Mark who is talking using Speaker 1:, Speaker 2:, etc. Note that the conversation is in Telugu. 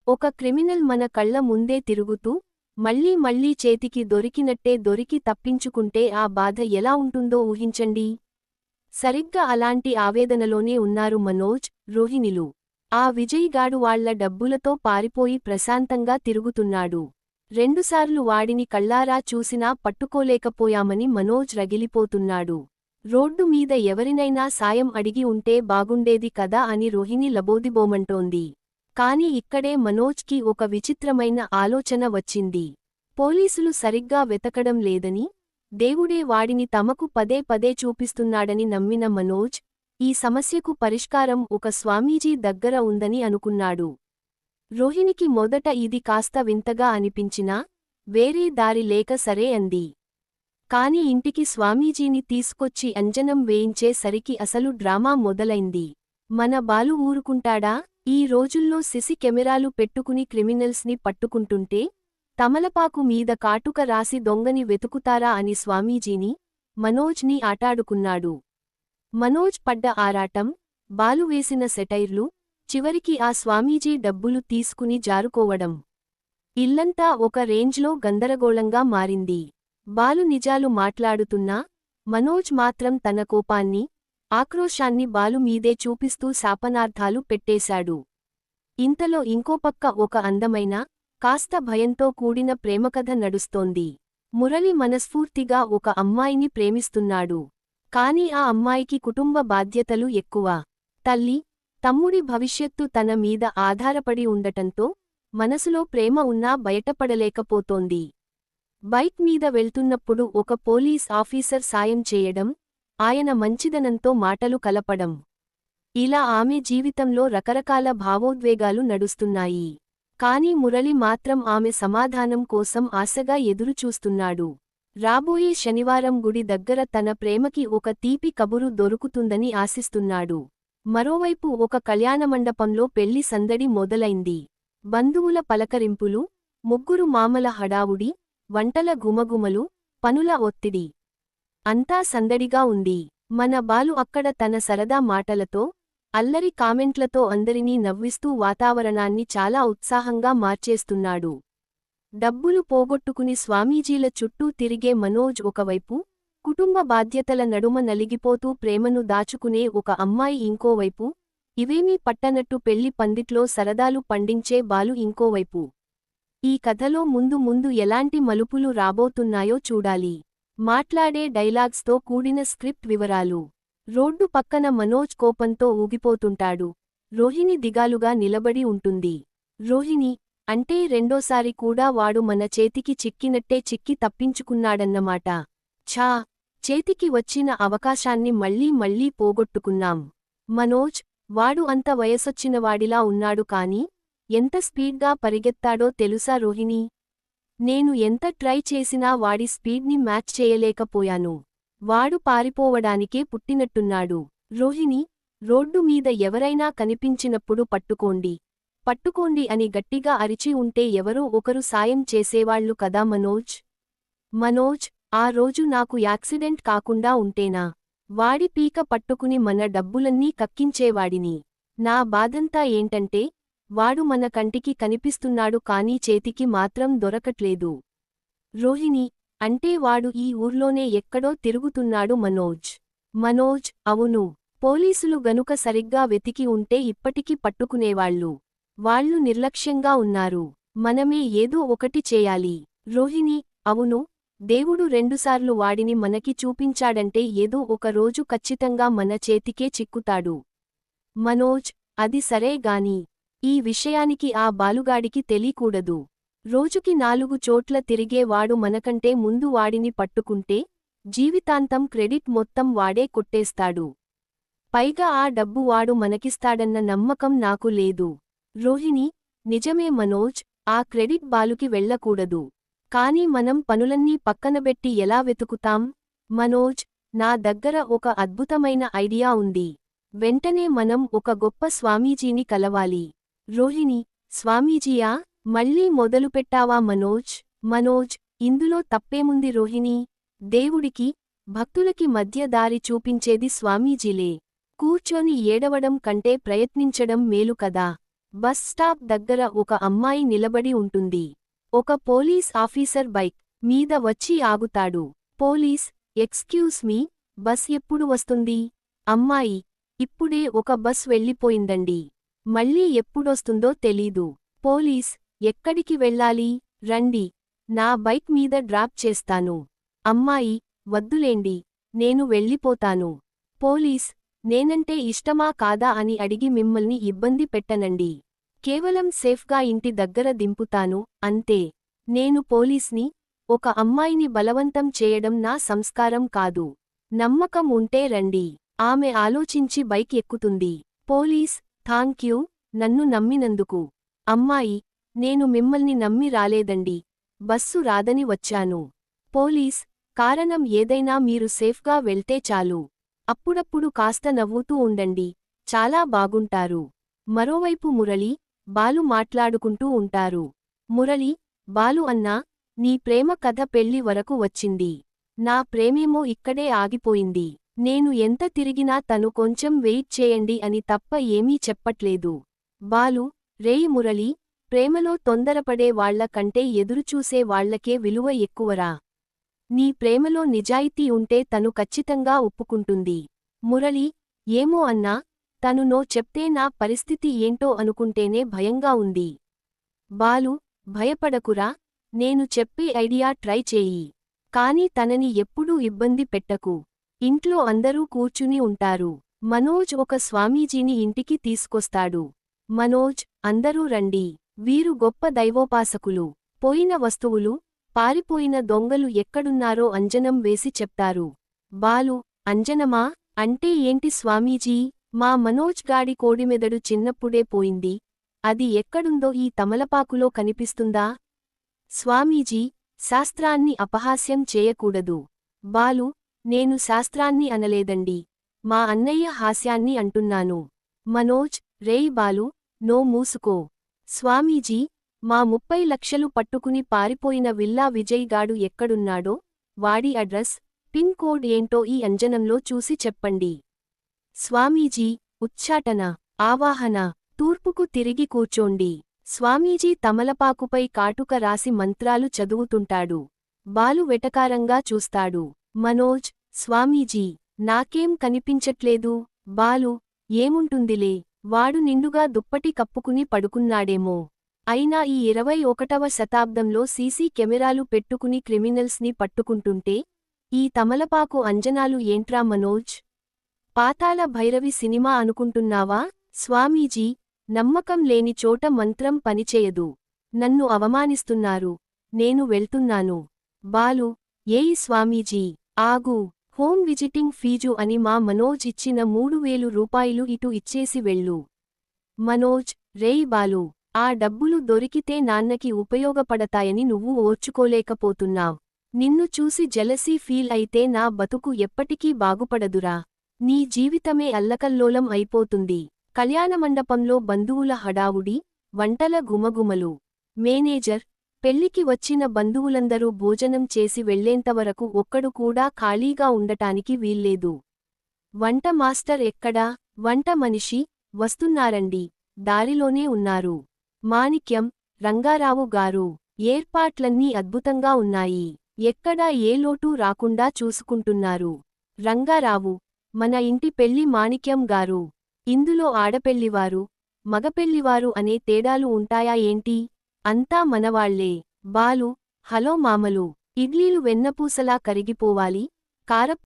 Speaker 1: ఒక క్రిమినల్ మన కళ్ల ముందే తిరుగుతూ మళ్ళీ మళ్ళీ చేతికి దొరికినట్టే దొరికి తప్పించుకుంటే ఆ బాధ ఎలా ఉంటుందో ఊహించండి. సరిగ్గా అలాంటి ఆవేదనలోనే ఉన్నారు మనోజ్, రోహిణిలు. ఆ విజయ్ గాడు వాళ్ల డబ్బులతో పారిపోయి ప్రశాంతంగా తిరుగుతున్నాడు. రెండుసార్లు వాడిని కళ్ళారా చూసినా పట్టుకోలేకపోయామని మనోజ్ రగిలిపోతున్నాడు. రోడ్డు మీద ఎవరినైనా సాయం అడిగి ఉంటే బాగుండేది కదా అని రోహిణి లబోదిబోమంటోంది. కాని ఇక్కడే మనోజ్కి ఒక విచిత్రమైన ఆలోచన వచ్చింది. పోలీసులు సరిగ్గా వెతకడం లేదని, దేవుడే వాడిని తమకు పదే పదే చూపిస్తున్నాడని నమ్మిన మనోజ్, ఈ సమస్యకు పరిష్కారం ఒక స్వామీజీ దగ్గర ఉందని అనుకున్నాడు. రోహిణికి మొదట ఇది కాస్త వింతగా అనిపించినా, వేరే దారి లేక సరే అంది. కాని ఇంటికి స్వామీజీని తీసుకొచ్చి అంజనం వేయించే సరికి అసలు డ్రామా మొదలైంది. మన బాలు ఊరుకుంటాడా? ఈ రోజుల్లో సిసి కెమెరాలు పెట్టుకుని క్రిమినల్స్ని పట్టుకుంటుంటే, తమలపాకు మీద కాటుక రాసి దొంగని వెతుకుతారా అని స్వామీజీని, మనోజ్ని ఆటాడుకున్నాడు. మనోజ్ పడ్డ ఆరాటం, బాలు వేసిన సెటైర్లు, చివరికి ఆ స్వామీజీ డబ్బులు తీసుకుని జారుకోవడం. ఇల్లంతా ఒక రేంజ్లో గందరగోళంగా మారింది. బాలు నిజాలు మాట్లాడుతున్నా, మనోజ్ మాత్రం తన కోపాన్ని, ఆక్రోశాన్ని బాలు మీదే చూపిస్తూ శాపనార్థాలు పెట్టేశాడు. ఇంతలో ఇంకోపక్క ఒక అందమైన, కాస్త భయంతో కూడిన ప్రేమకథ నడుస్తోంది. మురళి మనస్ఫూర్తిగా ఒక అమ్మాయిని ప్రేమిస్తున్నాడు. కాని ఆ అమ్మాయికి కుటుంబ బాధ్యతలు ఎక్కువ. తల్లి, తమ్ముడి భవిష్యత్తు తన మీద ఆధారపడి ఉండటంతో, మనసులో ప్రేమ ఉన్నా బయటపడలేకపోతోంది. బైక్ మీద వెళ్తున్నప్పుడు ఒక పోలీస్ ఆఫీసర్ సాయం చేయడం, ఆయన మంచిదనంతో మాటలు కలపడం. ఇలా ఆమె జీవితంలో రకరకాల భావోద్వేగాలు నడుస్తున్నాయి. కాని మురళి మాత్రం ఆమె సమాధానం కోసం ఆశగా ఎదురుచూస్తున్నాడు. రాబోయే శనివారం గుడి దగ్గర తన ప్రేమకి ఒక తీపి కబురు దొరుకుతుందని ఆశిస్తున్నాడు. మరోవైపు ఒక కళ్యాణమండపంలో పెళ్లి సందడి మొదలైంది. బంధువుల పలకరింపులు, ముగ్గురు మామల హడావుడి, వంటల గుమగుమలు, పనుల ఒత్తిడి. అంతా సందడిగా ఉంది. మన బాలు అక్కడ తన సరదా మాటలతో, అల్లరి కామెంట్లతో అందరినీ నవ్విస్తూ వాతావరణాన్ని చాలా ఉత్సాహంగా మార్చేస్తున్నాడు. డబ్బులు పోగొట్టుకుని స్వామీజీల చుట్టూ తిరిగే మనోజ్ ఒకవైపు, కుటుంబ బాధ్యతల నడుమ నలిగిపోతూ ప్రేమను దాచుకునే ఒక అమ్మాయి ఇంకోవైపు, ఇవేమీ పట్టనట్టు పెళ్లి పందిట్లో సరదాలు పండించే బాలు ఇంకోవైపు. ఈ కథలో ముందు ముందు ఎలాంటి మలుపులు రాబోతున్నాయో చూడాలి. మాట్లాడే డైలాగ్స్తో కూడిన స్క్రిప్ట్ వివరాలు. రోడ్డు పక్కన మనోజ్ కోపంతో ఊగిపోతుంటాడు. రోహిణి దిగాలుగా నిలబడి ఉంటుంది. రోహిణి, అంటే రెండోసారి కూడా వాడు మన చేతికి చిక్కినట్టే చిక్కి తప్పించుకున్నాడన్నమాట. ఛా, చేతికి వచ్చిన అవకాశాన్ని మళ్ళీ మళ్ళీ పోగొట్టుకున్నాం. మనోజ్, వాడు అంత వయసొచ్చినవాడిలా ఉన్నాడు కాని, ఎంత స్పీడ్గా పరిగెత్తాడో తెలుసా రోహిణీ? నేను ఎంత ట్రై చేసినా వాడి స్పీడ్ని మ్యాచ్ చేయలేకపోయాను. వాడు పారిపోవడానికే పుట్టినట్టున్నాడు. రోహిణి, రోడ్డు మీద ఎవరైనా కనిపించినప్పుడు పట్టుకోండి, పట్టుకోండి అని గట్టిగా అరిచి ఉంటే ఎవరో ఒకరు సాయం చేసేవాళ్లు కదా మనోజ్. మనోజ్, ఆ రోజు నాకు యాక్సిడెంట్ కాకుండా ఉంటేనా, వాడి పీక పట్టుకుని మన డబ్బులన్నీ కక్కించేవాడిని. నా బాధంతా ఏంటంటే, వాడు మన కంటికి కనిపిస్తున్నాడు కానీ చేతికి మాత్రం దొరకట్లేదు. రోహిణి, అంటే వాడు ఈ ఊర్లోనే ఎక్కడో తిరుగుతున్నాడు మనోజ్. మనోజ్, అవును. పోలీసులు గనుక సరిగ్గా వెతికి ఉంటే ఇప్పటికి పట్టుకునేవాళ్లు. వాళ్ళు నిర్లక్ష్యంగా ఉన్నారు. మనమే ఏదో ఒకటి చేయాలి. రోహిణి, అవును. దేవుడు రెండుసార్లు వాడిని మనకి చూపించాడంటే ఏదో ఒక రోజు ఖచ్చితంగా మన చేతికే చిక్కుతాడు. మనోజ్, అది సరే గాని, ఈ విషయానికి ఆ బాలుగాడికి తెలీకూడదు. రోజుకి 4 చోట్ల తిరిగే వాడు మనకంటే ముందు వాడిని పట్టుకుంటే, జీవితాంతం క్రెడిట్ మొత్తం వాడే కొట్టేస్తాడు. పైగా ఆ డబ్బు వాడు మనకిస్తాడన్న నమ్మకం నాకు లేదు. రోహిణి, నిజమే మనోజ్, ఆ క్రెడిట్ బాలుకి వెళ్ళకూడదు. కాని మనం పనులన్నీ పక్కనబెట్టి ఎలా వెతుకుతాం? మనోజ్, నా దగ్గర ఒక అద్భుతమైన ఐడియా ఉంది. వెంటనే మనం ఒక గొప్ప స్వామీజీని కలవాలి. రోహిణి, స్వామీజీయా? మళ్ళీ మొదలుపెట్టావా మనోజ్? మనోజ్, ఇందులో తప్పేముంది రోహిణీ? దేవుడికి, భక్తులకి మధ్య దారి చూపించేది స్వామీజీలే. కూర్చొని ఏడవడం కంటే ప్రయత్నించడం మేలు కదా. బస్ స్టాప్ దగ్గర ఒక అమ్మాయి నిలబడి ఉంటుంది. ఒక పోలీస్ ఆఫీసర్ బైక్ మీద వచ్చి ఆగుతాడు. పోలీస్: ఎక్స్క్యూజ్ మీ, బస్ ఎప్పుడు వస్తుంది? అమ్మాయి: ఇప్పుడే ఒక బస్ వెళ్ళిపోయిందండి. మళ్ళీ ఎప్పుడొస్తుందో తెలీదు. పోలీస్: ఎక్కడికి వెళ్ళాలి? రండి, నా బైక్ మీద డ్రాప్ చేస్తాను. అమ్మాయి: వద్దులేండి, నేను వెళ్ళిపోతాను. పోలీస్: నేనంటే ఇష్టమా కాదా అని అడిగి మిమ్మల్ని ఇబ్బంది పెట్టనండి. కేవలం సేఫ్గా ఇంటి దగ్గర దింపుతాను, అంతే. నేను పోలీస్ని. ఒక అమ్మాయిని బలవంతం చేయడం నా సంస్కారం కాదు. నమ్మకం ఉంటే రండి. ఆమె ఆలోచించి బైక్ ఎక్కుతుంది. పోలీస్: థాంక్యూ, నన్ను నమ్మినందుకు. అమ్మాయి: నేను మిమ్మల్ని నమ్మి రాలేదండి, బస్సు రాదని వచ్చాను. పోలీస్: కారణం ఏదైనా మీరు సేఫ్గా వెళ్తే చాలు. అప్పుడప్పుడు కాస్త నవ్వుతూ ఉండండి, చాలా బాగుంటారు. మరోవైపు మురళి, బాలు మాట్లాడుకుంటూ ఉంటారు. మురళి: బాలు అన్నా, నీ ప్రేమ కథ పెళ్లి వరకు వచ్చింది. నా ప్రేమేమో ఇక్కడే ఆగిపోయింది. నేను ఎంత తిరిగినా తను కొంచెం వెయిట్ చేయండి అని తప్ప ఏమీ చెప్పట్లేదు. బాలు: రేయ్ మురళి, ప్రేమలో తొందరపడే వాళ్ల కంటే ఎదురుచూసే వాళ్లకే విలువ ఎక్కువరా. నీ ప్రేమలో నిజాయితీ ఉంటే తను ఖచ్చితంగా ఒప్పుకుంటుంది. మురళి: ఏమో అన్నా, తను నో చెప్తే నా పరిస్థితి ఏంటో అనుకుంటేనే భయంగా ఉంది. బాలు: భయపడకురా, నేను చెప్పే ఐడియా ట్రై చేయి. కానీ తనని ఎప్పుడూ ఇబ్బంది పెట్టకు. ఇంట్లో అందరూ కూర్చుని ఉంటారు. మనోజ్ ఒక స్వామీజీని ఇంటికి తీసుకొస్తాడు. మనోజ్: అందరూ రండి. వీరు గొప్ప దైవోపాసకులు. పోయిన వస్తువులు, పారిపోయిన దొంగలు ఎక్కడున్నారో అంజనం వేసి చెప్తారు. బాలు: అంజనమా అంటే ఏంటి స్వామీజీ? మా మనోజ్ గాడి కోడిమెదడు చిన్నప్పుడే పోయింది. అది ఎక్కడుందో ఈ తమలపాకులో కనిపిస్తుందా? స్వామీజీ: శాస్త్రాన్ని అపహాస్యం చేయకూడదు. బాలు: నేను శాస్త్రాన్ని అనలేదండి, మా అన్నయ్య హాస్యాన్ని అంటున్నాను. మనోజ్: రేయ్ బాలు, నో మూసుకో. స్వామీజీ: మా 30 లక్షలు పట్టుకుని పారిపోయిన విల్లా విజయ్ గాడు ఎక్కడున్నాడో, వాడి అడ్రస్, పిన్ కోడ్ ఏంటో ఈ అంజనంలో చూసి చెప్పండి. స్వామీజీ: ఉచ్చాటన, ఆవాహన. తూర్పుకు తిరిగి కూర్చోండి. స్వామీజీ తమలపాకుపై కాటుక రాసి మంత్రాలు చదువుతుంటాడు. బాలు వెటకారంగా చూస్తాడు. మనోజ్: స్వామీజీ, నాకేం కనిపించట్లేదు. బాలు: ఏముంటుందిలే, వాడు నిండుగా దుప్పటి కప్పుకుని పడుకున్నాడేమో. అయినా ఈ 21వ శతాబ్దంలో సీసీ కెమెరాలు పెట్టుకుని క్రిమినల్స్ని పట్టుకుంటుంటే, ఈ తమలపాకు అంజనాలు ఏంట్రా మనోజ్? పాతాళ భైరవి సినిమా అనుకుంటున్నావా? స్వామీజీ: నమ్మకం లేని చోట మంత్రం పనిచేయదు. నన్ను అవమానిస్తున్నారు, నేను వెళ్తున్నాను. బాలు: ఏయ్ స్వామీజీ, ఆగు. హోమ్ విజిటింగ్ ఫీజు అని మా మనోజ్ ఇచ్చిన 3000 రూపాయలు ఇటు ఇచ్చేసి వెళ్ళు. మనోజ్: రేయ్ బాలు, ఆ డబ్బులు దొరికితే నాన్నకి ఉపయోగపడతాయని నువ్వు ఓర్చుకోలేకపోతున్నావ్. నిన్ను చూసి జెలసీ ఫీల్ అయితే నా బతుకు ఎప్పటికీ బాగుపడదురా. నీ జీవితమే అల్లకల్లోలం అయిపోతుంది. కళ్యాణమండపంలో బంధువుల హడావుడి, వంటల గుమగుమలు. మేనేజర్: పెళ్లికి వచ్చిన బంధువులందరూ భోజనం చేసి వెళ్లేంతవరకు ఒక్కడు కూడా ఖాళీగా ఉండటానికి వీల్లేదు. వంట మాస్టర్ ఎక్కడా? వంట మనిషి: వస్తున్నారండి, దారిలోనే ఉన్నారు. మాణిక్యం: రంగారావు గారు, ఏర్పాట్లన్నీ అద్భుతంగా ఉన్నాయి. ఎక్కడా ఏ లోటూ రాకుండా చూసుకుంటున్నారు. రంగారావు: మన ఇంటి పెళ్లి మాణిక్యం గారు. ఇందులో ఆడపెళ్లివారు, మగపెళ్లివారు అనే తేడాలు ఉంటాయా ఏంటి? అంతా మనవాళ్లే. బాలు: హలో మామలు, ఇడ్లీలు వెన్నపూసలా కరిగిపోవాలి, కారప్